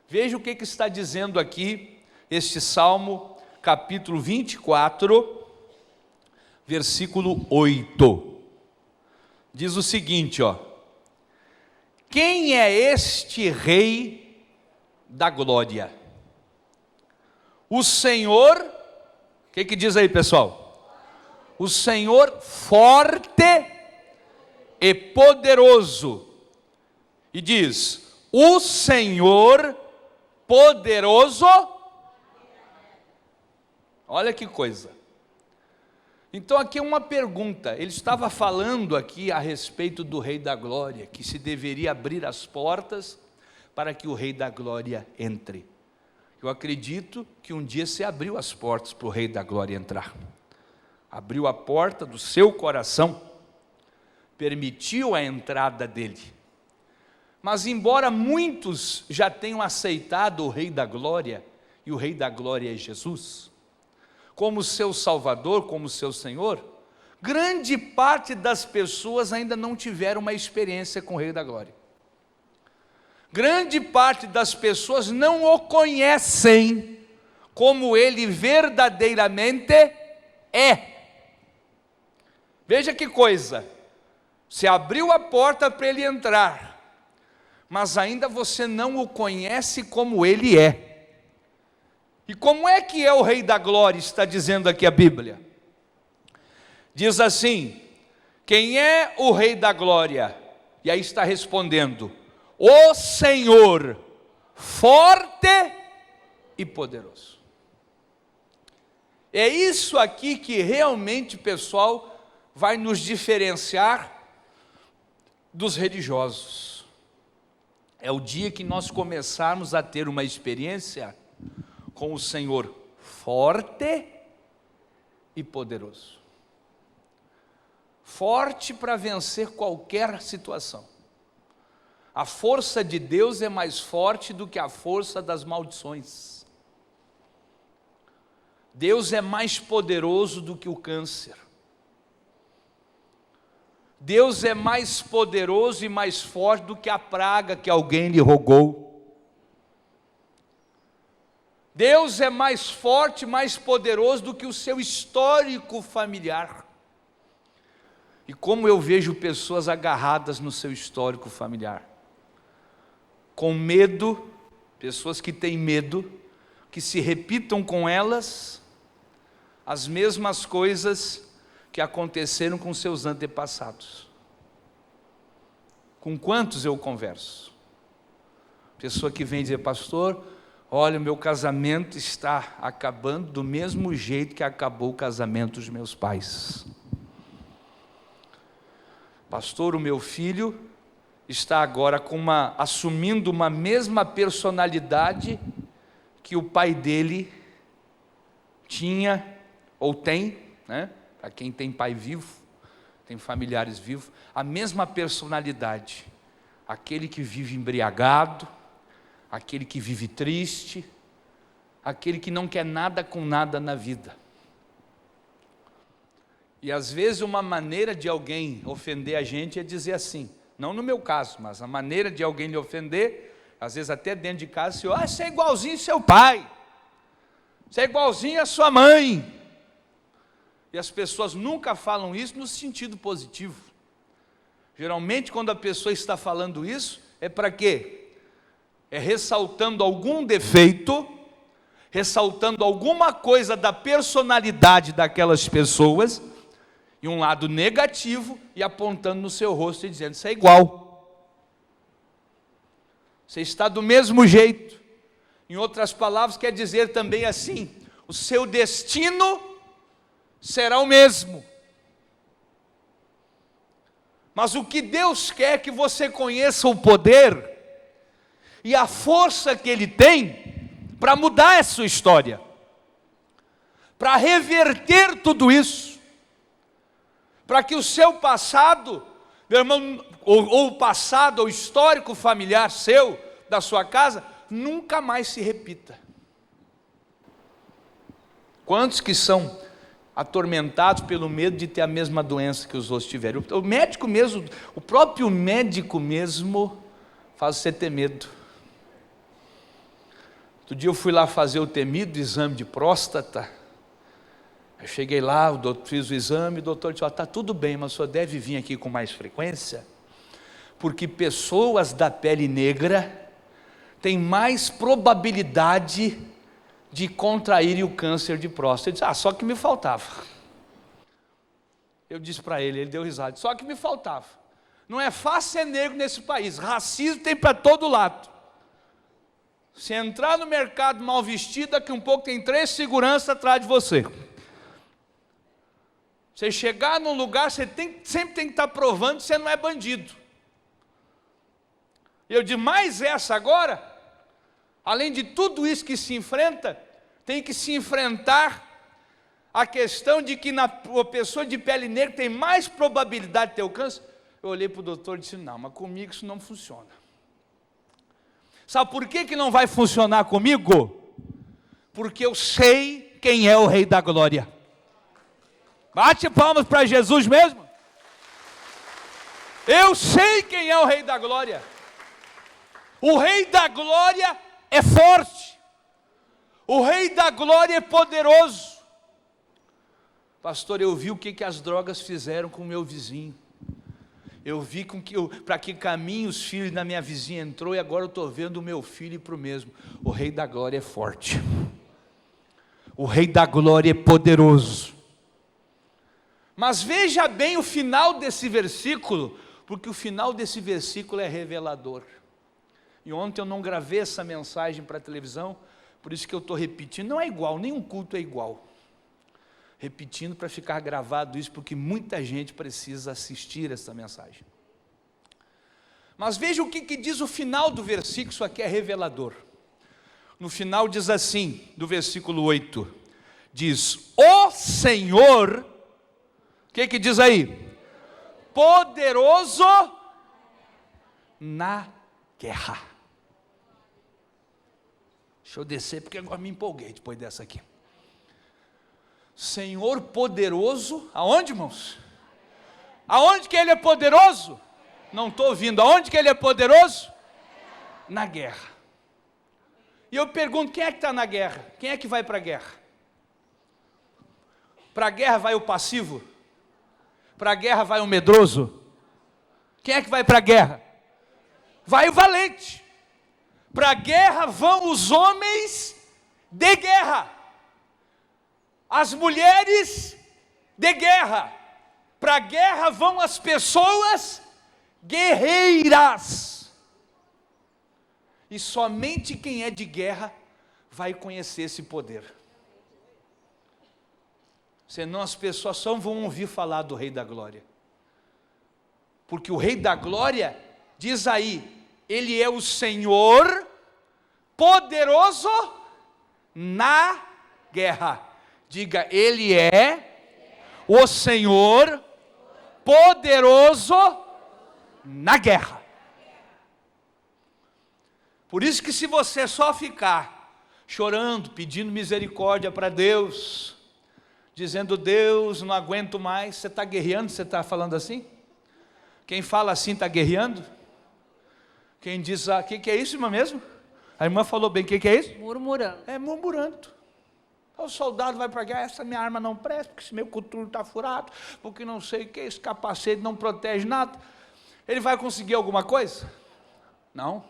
Veja o que está dizendo aqui este Salmo, capítulo 24, versículo 8. Diz o seguinte, quem é este Rei da glória? O Senhor, o que diz aí, pessoal? O Senhor forte e poderoso. E diz, o Senhor poderoso. Olha que coisa. Então aqui é uma pergunta. Ele estava falando aqui a respeito do Rei da Glória, que se deveria abrir as portas para que o Rei da Glória entre. Eu acredito que um dia se abriu as portas para o Rei da Glória entrar. Abriu a porta do seu coração, permitiu a entrada dele. Mas embora muitos já tenham aceitado o Rei da Glória, e o Rei da Glória é Jesus, como seu Salvador, como seu Senhor, grande parte das pessoas ainda não tiveram uma experiência com o Rei da Glória. Grande parte das pessoas não o conhecem como ele verdadeiramente é. Veja que coisa, se abriu a porta para ele entrar, mas ainda você não o conhece como ele é. E como é que é o Rei da Glória, está dizendo aqui a Bíblia? Diz assim, quem é o Rei da Glória? E aí está respondendo, o Senhor forte e poderoso. É isso aqui que realmente, pessoal, vai nos diferenciar dos religiosos. É o dia que nós começarmos a ter uma experiência com o Senhor forte e poderoso. Forte para vencer qualquer situação. A força de Deus é mais forte do que a força das maldições. Deus é mais poderoso do que o câncer. Deus é mais poderoso e mais forte do que a praga que alguém lhe rogou. Deus é mais forte, mais poderoso do que o seu histórico familiar. E como eu vejo pessoas agarradas no seu histórico familiar, com medo, pessoas que têm medo, que se repitam com elas as mesmas coisas que aconteceram com seus antepassados. Com quantos eu converso? Pessoa que vem dizer, pastor, olha, o meu casamento está acabando do mesmo jeito que acabou o casamento dos meus pais. Pastor, o meu filho está agora assumindo uma mesma personalidade que o pai dele tinha ou tem, né? Para quem tem pai vivo, tem familiares vivos, a mesma personalidade, aquele que vive embriagado, aquele que vive triste, aquele que não quer nada com nada na vida. E às vezes uma maneira de alguém ofender a gente é dizer assim, não no meu caso, mas a maneira de alguém lhe ofender, às vezes até dentro de casa, você é igualzinho seu pai, você é igualzinho a sua mãe. E as pessoas nunca falam isso no sentido positivo. Geralmente quando a pessoa está falando isso, é para quê? É ressaltando algum defeito, ressaltando alguma coisa da personalidade daquelas pessoas, e um lado negativo, e apontando no seu rosto e dizendo, você é igual. Você está do mesmo jeito. Em outras palavras, quer dizer também assim, o seu destino será o mesmo. Mas o que Deus quer é que você conheça o poder e a força que Ele tem para mudar essa sua história, para reverter tudo isso, para que o seu passado, meu irmão, ou o passado, ou histórico familiar seu, da sua casa, nunca mais se repita. Quantos que são atormentados pelo medo de ter a mesma doença que os outros tiveram? O médico mesmo, o próprio médico mesmo faz você ter medo. Outro dia eu fui lá fazer o temido exame de próstata. Eu cheguei lá, fiz o exame, o doutor disse: está tudo bem, mas o senhor deve vir aqui com mais frequência, porque pessoas da pele negra têm mais probabilidade de contraírem o câncer de próstata. Eu disse: só que me faltava. Eu disse para ele deu risada: só que me faltava. Não é fácil ser negro nesse país, racismo tem para todo lado. Se entrar no mercado mal vestido, daqui um pouco tem 3 seguranças atrás de você. Você chegar num lugar, você sempre tem que estar provando que você não é bandido. E eu digo: mais essa agora, além de tudo isso que se enfrenta, tem que se enfrentar a questão de que a pessoa de pele negra tem mais probabilidade de ter o câncer. Eu olhei para o doutor e disse: não, mas comigo isso não funciona. Sabe por que não vai funcionar comigo? Porque eu sei quem é o Rei da Glória. Bate palmas para Jesus mesmo. Eu sei quem é o Rei da Glória. O Rei da Glória é forte. O Rei da Glória é poderoso. Pastor, eu vi o que as drogas fizeram com o meu vizinho. Eu vi para que caminho os filhos da minha vizinha entrou, e agora eu estou vendo o meu filho ir para o mesmo. O Rei da Glória é forte. O Rei da Glória é poderoso. Mas veja bem o final desse versículo, porque o final desse versículo é revelador. E ontem eu não gravei essa mensagem para a televisão, por isso que eu estou repetindo. Não é igual, nenhum culto é igual. Repetindo para ficar gravado isso, porque muita gente precisa assistir essa mensagem. Mas veja o que diz o final do versículo, isso aqui é revelador. No final diz assim, do versículo 8, diz: o Senhor, o que diz aí? Poderoso na guerra. Deixa eu descer, porque agora me empolguei depois dessa aqui. Senhor poderoso, aonde, irmãos? Aonde que Ele é poderoso? Não estou ouvindo. Aonde que Ele é poderoso? Na guerra. E eu pergunto: quem é que está na guerra? Quem é que vai para a guerra? Para a guerra vai o passivo? Para a guerra vai o medroso? Quem é que vai para a guerra? Vai o valente. Para a guerra vão os homens de guerra. As mulheres de guerra. Para a guerra vão as pessoas guerreiras. E somente quem é de guerra vai conhecer esse poder. Senão as pessoas só vão ouvir falar do Rei da Glória. Porque o Rei da Glória, diz aí, Ele é o Senhor poderoso na guerra. Diga: Ele é o Senhor poderoso na guerra. Por isso que se você só ficar chorando, pedindo misericórdia para Deus, dizendo: Deus, não aguento mais, você está guerreando, você está falando assim? Quem fala assim está guerreando? Quem diz: o que é isso, irmã mesmo? A irmã falou bem, o que é isso? Murmurando. É murmurando. O soldado vai para a guerra: essa minha arma não presta, porque esse meu coturno está furado, porque não sei o que, esse capacete não protege nada. Ele vai conseguir alguma coisa? Não.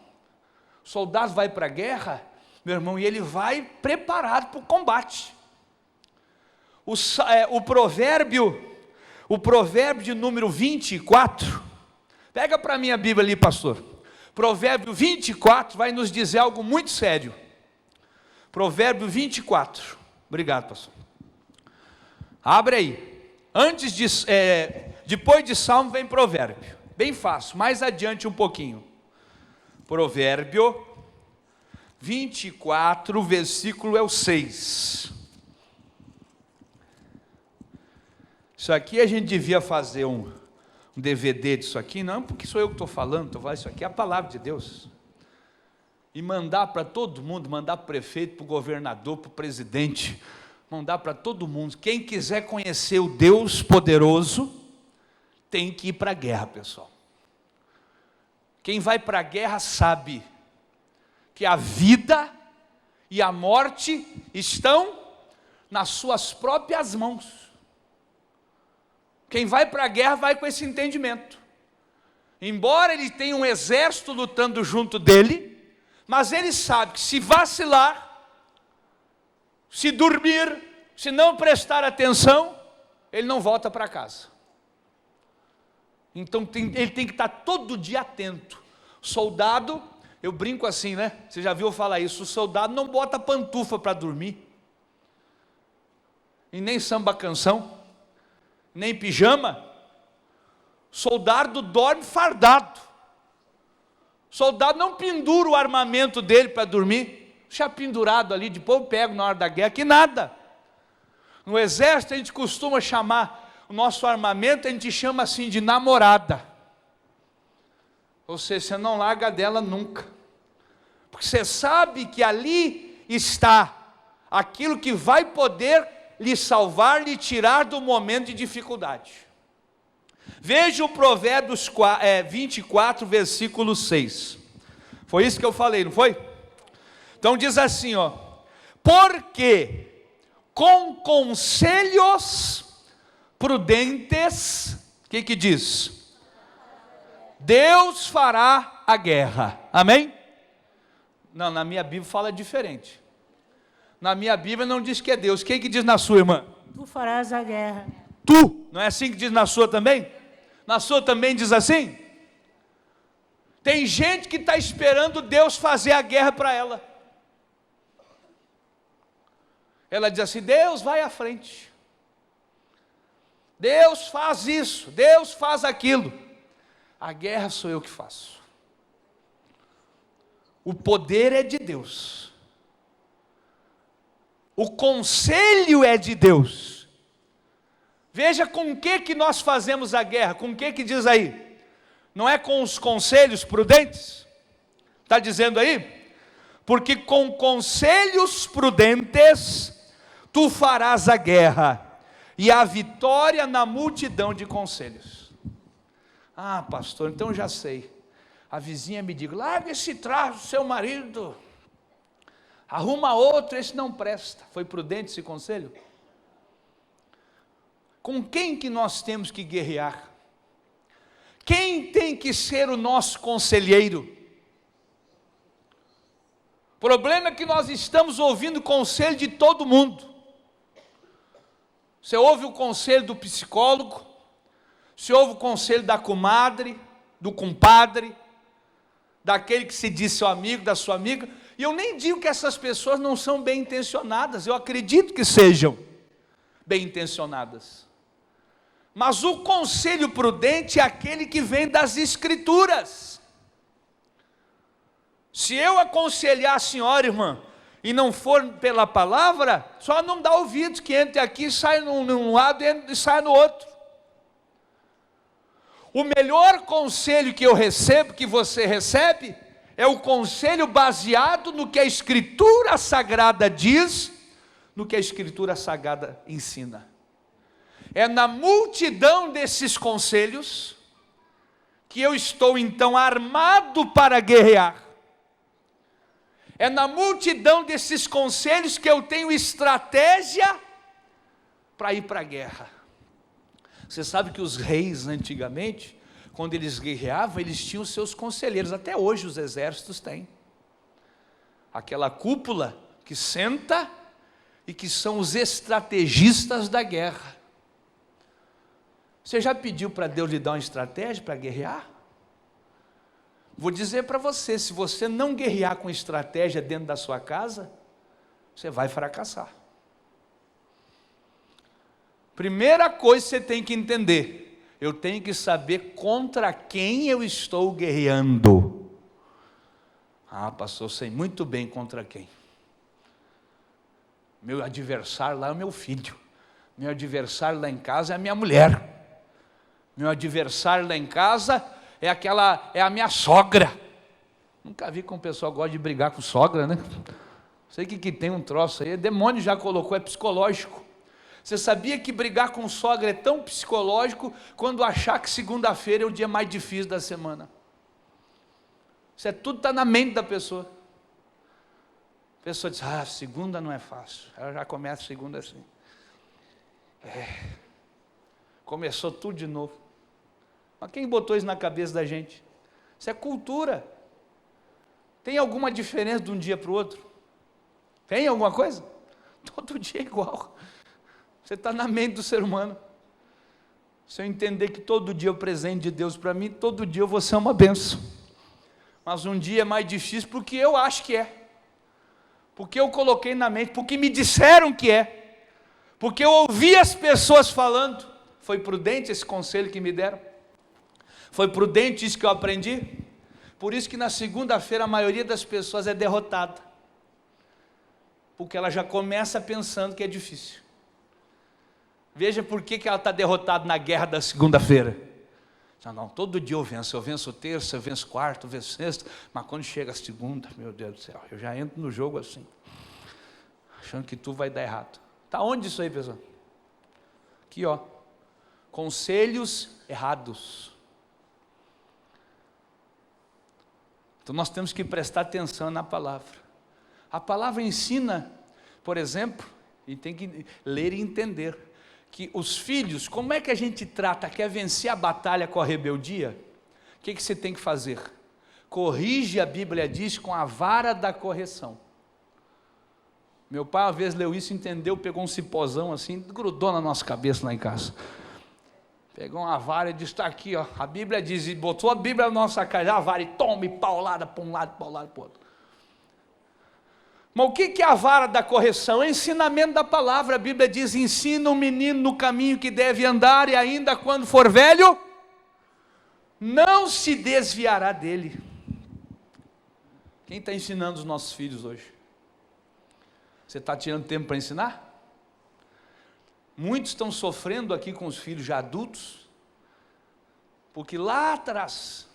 O soldado vai para a guerra, meu irmão, e ele vai preparado para o combate. O provérbio de número 24, pega para a minha Bíblia ali, pastor. Provérbio 24 vai nos dizer algo muito sério. Provérbio 24. Obrigado, pastor. Abre aí. Depois de Salmo vem provérbio. Bem fácil, mais adiante um pouquinho. Provérbio 24, o versículo é o 6. Isso aqui a gente devia fazer um DVD disso aqui, não porque sou eu que estou falando, isso aqui é a palavra de Deus. E mandar para todo mundo, mandar para o prefeito, para o governador, para o presidente, mandar para todo mundo. Quem quiser conhecer o Deus poderoso, tem que ir para a guerra, pessoal. Quem vai para a guerra sabe que a vida e a morte estão nas suas próprias mãos. Quem vai para a guerra vai com esse entendimento. Embora ele tenha um exército lutando junto dele, mas ele sabe que se vacilar, se dormir, se não prestar atenção, ele não volta para casa. Então ele tem que estar todo dia atento. Soldado, eu brinco assim, né? Você já viu falar isso? O soldado não bota pantufa para dormir, e nem samba canção, nem pijama. Soldado dorme fardado. Soldado não pendura o armamento dele para dormir, deixa pendurado ali, depois eu pego na hora da guerra, que nada. No exército a gente costuma chamar o nosso armamento, a gente chama assim de namorada. Ou seja, você não larga dela nunca, porque você sabe que ali está aquilo que vai poder lhe salvar, lhe tirar do momento de dificuldade. Veja o Provérbios 24, versículo 6. Foi isso que eu falei, não foi? Então diz assim, porque com conselhos prudentes, o que diz? Deus fará a guerra. Amém? Não, na minha Bíblia fala diferente. Na minha Bíblia não diz que é Deus. Quem que diz na sua, irmã? Tu farás a guerra. Tu, não é assim que diz na sua também? Na sua também diz assim? Tem gente que está esperando Deus fazer a guerra para ela. Ela diz assim: Deus vai à frente, Deus faz isso, Deus faz aquilo. A guerra sou eu que faço. O poder é de Deus, o conselho é de Deus. Veja com o que nós fazemos a guerra, com o que diz aí? Não é com os conselhos prudentes? Está dizendo aí? Porque com conselhos prudentes tu farás a guerra, e a vitória na multidão de conselhos. Ah, pastor, então já sei. A vizinha me diz: larga esse traço do seu marido, arruma outro, esse não presta. Foi prudente esse conselho? Com quem que nós temos que guerrear? Quem tem que ser o nosso conselheiro? O problema é que nós estamos ouvindo o conselho de todo mundo. Você ouve o conselho do psicólogo, você ouve o conselho da comadre, do compadre, daquele que se diz seu amigo, da sua amiga. E eu nem digo que essas pessoas não são bem intencionadas, eu acredito que sejam bem intencionadas. Mas o conselho prudente é aquele que vem das Escrituras. Se eu aconselhar a senhora, irmã, e não for pela palavra, só não dá ouvido, que entre aqui, sai num lado e sai no outro. O melhor conselho que eu recebo, que você recebe, é o conselho baseado no que a Escritura Sagrada diz, no que a Escritura Sagrada ensina. É na multidão desses conselhos que eu estou então armado para guerrear. É na multidão desses conselhos que eu tenho estratégia para ir para a guerra. Você sabe que os reis antigamente, quando eles guerreavam, eles tinham seus conselheiros. Até hoje os exércitos têm aquela cúpula que senta e que são os estrategistas da guerra. Você já pediu para Deus lhe dar uma estratégia para guerrear? Vou dizer para você, se você não guerrear com estratégia dentro da sua casa, você vai fracassar. Primeira coisa que você tem que entender, eu tenho que saber contra quem eu estou guerreando. Ah, pastor, eu sei muito bem contra quem. Meu adversário lá é o meu filho. Meu adversário lá em casa é a minha mulher. Meu adversário lá em casa é a minha sogra. Nunca vi como o pessoal gosta de brigar com sogra, né? Sei que tem um troço aí, demônio já colocou, é psicológico. Você sabia que brigar com sogra é tão psicológico quando achar que segunda-feira é o dia mais difícil da semana? Isso tudo está na mente da pessoa. pessoa diz, segunda não é fácil. Ela já começa a segunda assim. Começou tudo de novo. Mas quem botou isso na cabeça da gente? Isso é cultura. Tem alguma diferença de um dia para o outro? Tem alguma coisa? Todo dia é igual. Você está na mente do ser humano. Se eu entender que todo dia é o presente de Deus para mim, todo dia eu vou ser uma bênção. Mas um dia é mais difícil porque eu acho que é. Porque eu coloquei na mente, porque me disseram que é. Porque eu ouvi as pessoas falando. Foi prudente esse conselho que me deram? Foi prudente isso que eu aprendi? Por isso que na segunda-feira a maioria das pessoas é derrotada. Porque ela já começa pensando que é difícil. Veja por que ela está derrotada na guerra da segunda-feira. Não, todo dia eu venço terça, eu venço quarta, eu venço sexta, mas quando chega a segunda, meu Deus do céu, eu já entro no jogo assim, achando que tudo vai dar errado. Está onde isso aí, pessoal? Aqui, ó, conselhos errados. Então nós temos que prestar atenção na palavra. A palavra ensina, por exemplo, e tem que ler e entender, que os filhos, como é que a gente trata, quer vencer a batalha com a rebeldia? O que você tem que fazer? Corrige, a Bíblia diz, com a vara da correção. Meu pai uma vez leu isso, entendeu, pegou um cipozão assim, grudou na nossa cabeça lá em casa. Pegou uma vara e disse, está aqui, ó, a Bíblia diz, e botou a Bíblia na nossa cara, a vara e tome paulada para um lado, paulada para o outro. Mas o que é a vara da correção? É o ensinamento da palavra. A Bíblia diz, ensina o menino no caminho que deve andar, e ainda quando for velho, não se desviará dele. Quem está ensinando os nossos filhos hoje? Você está tirando tempo para ensinar? Muitos estão sofrendo aqui com os filhos já adultos, porque lá atrás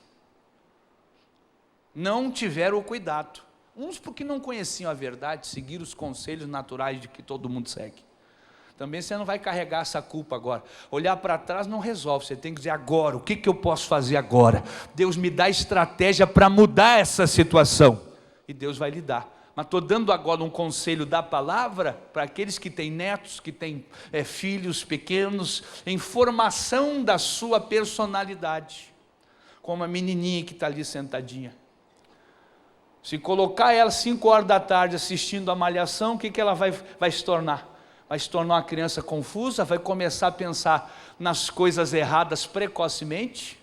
não tiveram o cuidado. Uns porque não conheciam a verdade, seguiram os conselhos naturais de que todo mundo segue. Também você não vai carregar essa culpa agora. Olhar para trás não resolve, você tem que dizer agora, o que eu posso fazer agora? Deus me dá estratégia para mudar essa situação. E Deus vai lhe dar. Mas estou dando agora um conselho da palavra para aqueles que têm netos, que têm filhos pequenos, em formação da sua personalidade. Como a menininha que está ali sentadinha. Se colocar ela 5 horas da tarde assistindo a malhação, o que ela vai se tornar? Vai se tornar uma criança confusa, vai começar a pensar nas coisas erradas precocemente,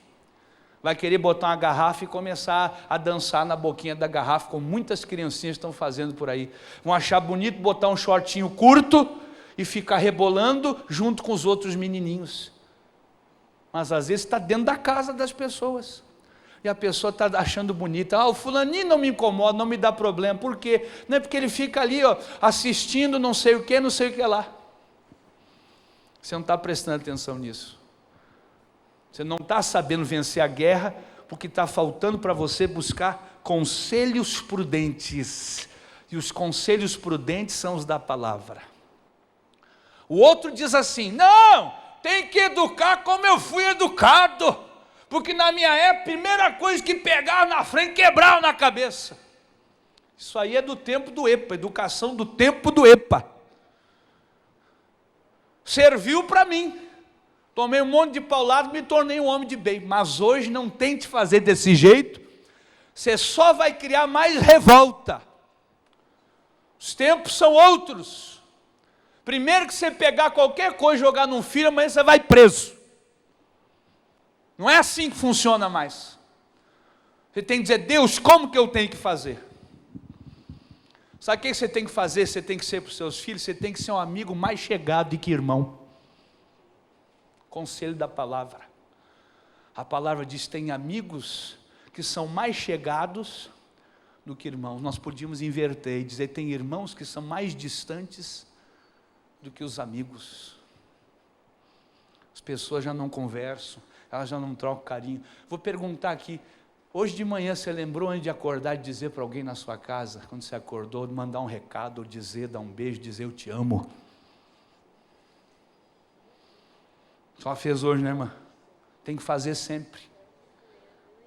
vai querer botar uma garrafa e começar a dançar na boquinha da garrafa, como muitas criancinhas estão fazendo por aí. Vão achar bonito botar um shortinho curto e ficar rebolando junto com os outros menininhos. Mas às vezes está dentro da casa das pessoas. E a pessoa está achando bonita, o fulaninho não me incomoda, não me dá problema, por quê? Não é porque ele fica ali, ó, assistindo não sei o que lá. Você não está prestando atenção nisso. Você não está sabendo vencer a guerra, porque está faltando para você buscar conselhos prudentes, e os conselhos prudentes são os da palavra. O outro diz assim, não, tem que educar como eu fui educado, porque na minha época, a primeira coisa que pegaram na frente, quebraram na cabeça. Isso aí é do tempo do EPA, educação do tempo do EPA. Serviu para mim. Tomei um monte de paulado, me tornei um homem de bem. Mas hoje não tente fazer desse jeito, você só vai criar mais revolta. Os tempos são outros. Primeiro que você pegar qualquer coisa e jogar num filho, amanhã você vai preso. Não é assim que funciona mais. Você tem que dizer, Deus, como que eu tenho que fazer? Sabe o que você tem que fazer? Você tem que ser para os seus filhos, você tem que ser um amigo mais chegado do que irmão. Conselho da palavra. A palavra diz, tem amigos que são mais chegados do que irmãos. Nós podíamos inverter e dizer, tem irmãos que são mais distantes do que os amigos. As pessoas já não conversam, elas já não trocam carinho. Vou perguntar aqui, hoje de manhã você lembrou antes de acordar de dizer para alguém na sua casa, quando você acordou, mandar um recado, ou dizer, dar um beijo, dizer eu te amo? Só fez hoje, né, irmã? Tem que fazer sempre.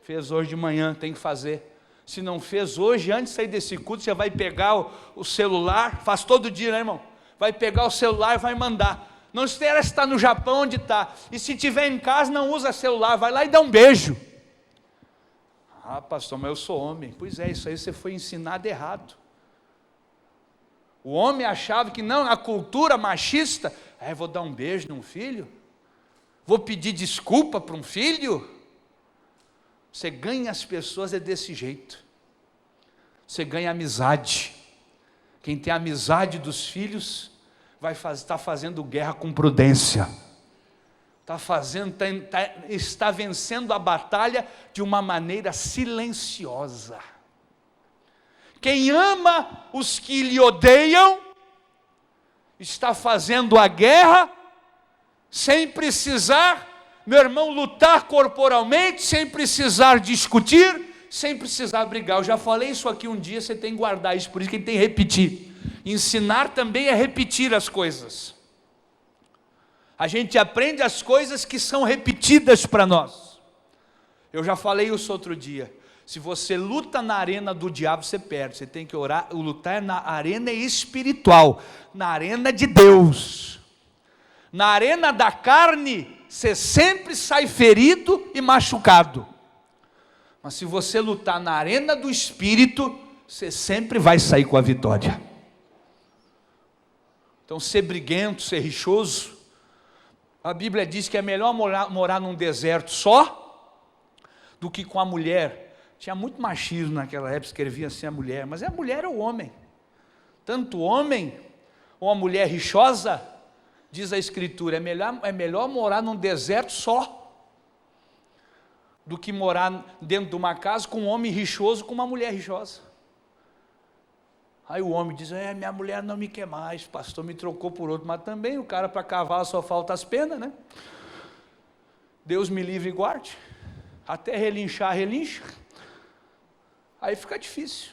Fez hoje de manhã, tem que fazer. Se não fez hoje, antes de sair desse culto, você vai pegar o celular, faz todo dia, né, irmão? Vai pegar o celular e vai mandar. Não espera se está no Japão, onde está. E se estiver em casa, não usa celular, vai lá e dá um beijo. Ah, pastor, mas eu sou homem. Pois é, isso aí você foi ensinado errado. O homem achava que não, a cultura machista, vou dar um beijo num filho? Vou pedir desculpa para um filho? Você ganha as pessoas desse jeito. Você ganha amizade. Quem tem amizade dos filhos, está fazendo guerra com prudência. Está vencendo a batalha de uma maneira silenciosa. Quem ama os que lhe odeiam, está fazendo a guerra, sem precisar, meu irmão, lutar corporalmente, sem precisar discutir, sem precisar brigar. Eu já falei isso aqui um dia, você tem que guardar isso, por isso que tem que repetir. Ensinar também é repetir as coisas. A gente aprende as coisas que são repetidas para nós. Eu já falei isso outro dia. Se você luta na arena do diabo, você perde. Você tem que lutar na arena espiritual, na arena de Deus. Na arena da carne, você sempre sai ferido e machucado. Mas se você lutar na arena do espírito, você sempre vai sair com a vitória. Então, ser briguento, ser rixoso, a Bíblia diz que é melhor morar num deserto só, do que com a mulher. Tinha muito machismo naquela época, escrevia assim a mulher, mas a mulher é o homem. Tanto o homem, ou a mulher rixosa, diz a Escritura, é melhor morar num deserto só, do que morar dentro de uma casa com um homem rixoso, com uma mulher rixosa. Aí o homem diz, minha mulher não me quer mais, o pastor me trocou por outro, mas também o cara para cavalo só falta as penas, né? Deus me livre e guarde, até relinchar, relincha. Aí fica difícil.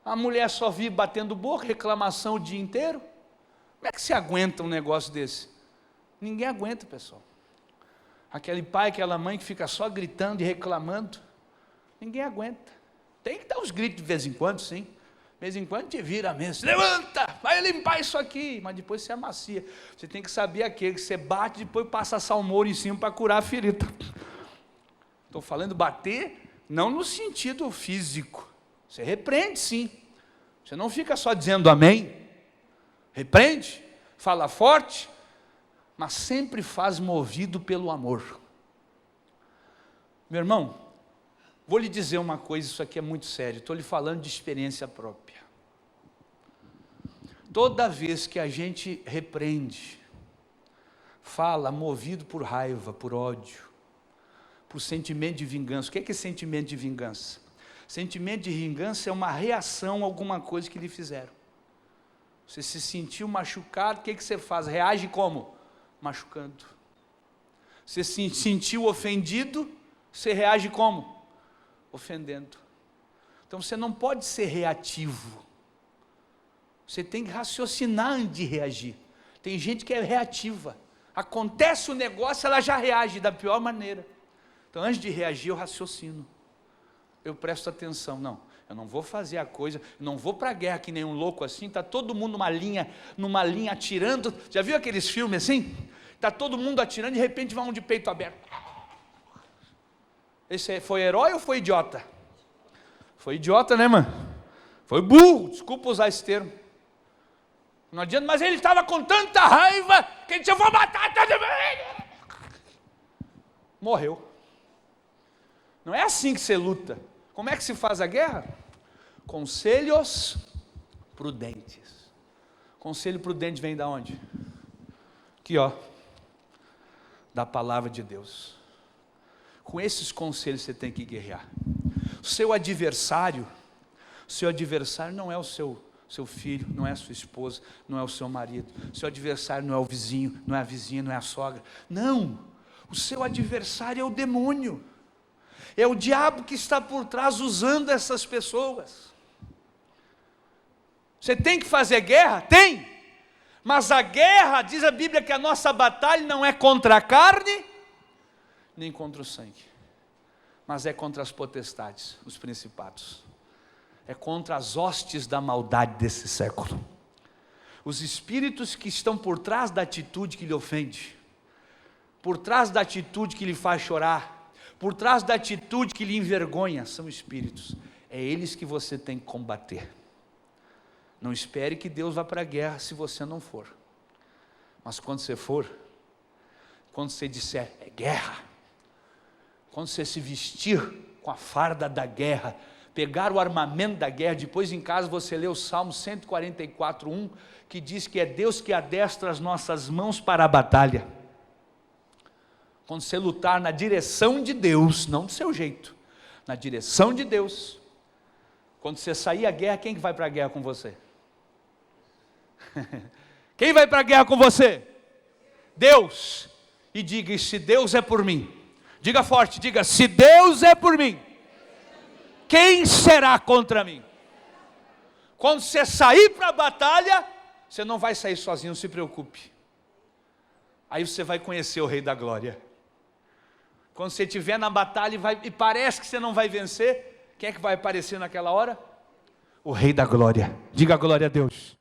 A mulher só vive batendo boca, reclamação o dia inteiro. Como é que se aguenta um negócio desse? Ninguém aguenta, pessoal. Aquele pai, aquela mãe que fica só gritando e reclamando, ninguém aguenta. Tem que dar uns gritos de vez em quando, sim. De vez em quando te vira mesmo, se levanta, vai limpar isso aqui, mas depois você amacia. Você tem que saber aquele que você bate, depois passa salmouro em cima para curar a ferida. Estou falando bater, não no sentido físico. Você repreende, sim. Você não fica só dizendo amém. Repreende, fala forte, mas sempre faz movido pelo amor. Meu irmão, vou lhe dizer uma coisa, isso aqui é muito sério, estou lhe falando de experiência própria. Toda vez que a gente repreende, fala movido por raiva, por ódio, por sentimento de vingança. O que é sentimento de vingança? Sentimento de vingança é uma reação a alguma coisa que lhe fizeram. Você se sentiu machucado, o que você faz? Reage como? Machucando. Você se sentiu ofendido, você reage como? Ofendendo. Então você não pode ser reativo. Você tem que raciocinar antes de reagir. Tem gente que é reativa. Acontece o negócio, ela já reage da pior maneira. Então antes de reagir eu raciocino. Eu presto atenção. Não, eu não vou fazer a coisa, eu não vou para a guerra que nem um louco assim, está todo mundo numa linha atirando. Já viu aqueles filmes assim? Está todo mundo atirando e de repente vai um de peito aberto. Esse foi herói ou foi idiota? Foi idiota, né, mano? Foi burro, desculpa usar esse termo. Não adianta, mas ele estava com tanta raiva que ele disse, eu vou matar todo mundo. Morreu. Não é assim que você luta. Como é que se faz a guerra? Conselhos prudentes. Conselho prudente vem da onde? Aqui, ó. Da palavra de Deus. Com esses conselhos você tem que guerrear. O seu adversário não é o seu filho, não é a sua esposa, não é o seu marido. O seu adversário não é o vizinho, não é a vizinha, não é a sogra. Não, o seu adversário é o demônio. É o diabo que está por trás usando essas pessoas. Você tem que fazer guerra? Tem. Mas a guerra, diz a Bíblia que a nossa batalha não é contra a carne, nem contra o sangue. mas é contra as potestades, os principados. É contra as hostes da maldade desse século. Os espíritos que estão por trás da atitude que lhe ofende, por trás da atitude que lhe faz chorar, por trás da atitude que lhe envergonha, são espíritos. É eles que você tem que combater. Não espere que Deus vá para a guerra se você não for. Mas quando você for, quando você disser, é guerra, quando você se vestir com a farda da guerra, pegar o armamento da guerra, depois em casa você lê o Salmo 144:1, que diz que é Deus que adestra as nossas mãos para a batalha. Quando você lutar na direção de Deus, não do seu jeito, na direção de Deus, quando você sair à guerra, quem que vai para a guerra com você? Quem vai para a guerra com você? Deus. E diga, e se Deus é por mim? Diga forte, diga, se Deus é por mim, quem será contra mim? Quando você sair para a batalha, você não vai sair sozinho, não se preocupe. Aí você vai conhecer o Rei da Glória. Quando você estiver na batalha e parece que você não vai vencer, quem é que vai aparecer naquela hora? O Rei da Glória. Diga glória a Deus.